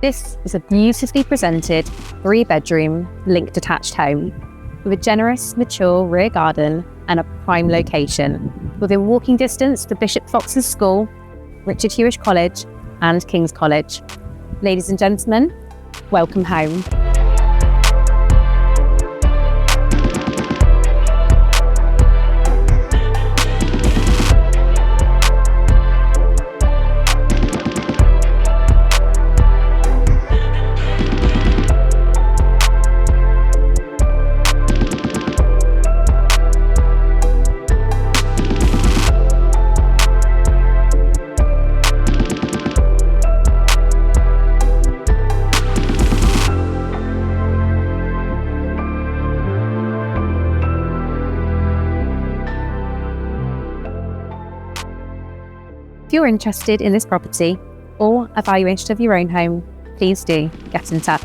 This is a beautifully presented 3-bedroom linked detached home with a generous, mature rear garden and a prime location within walking distance to Bishop Fox's School, Richard Hewish College and King's College. Ladies and gentlemen, welcome home. If you're interested in this property or a valuation of your own home, please do get in touch.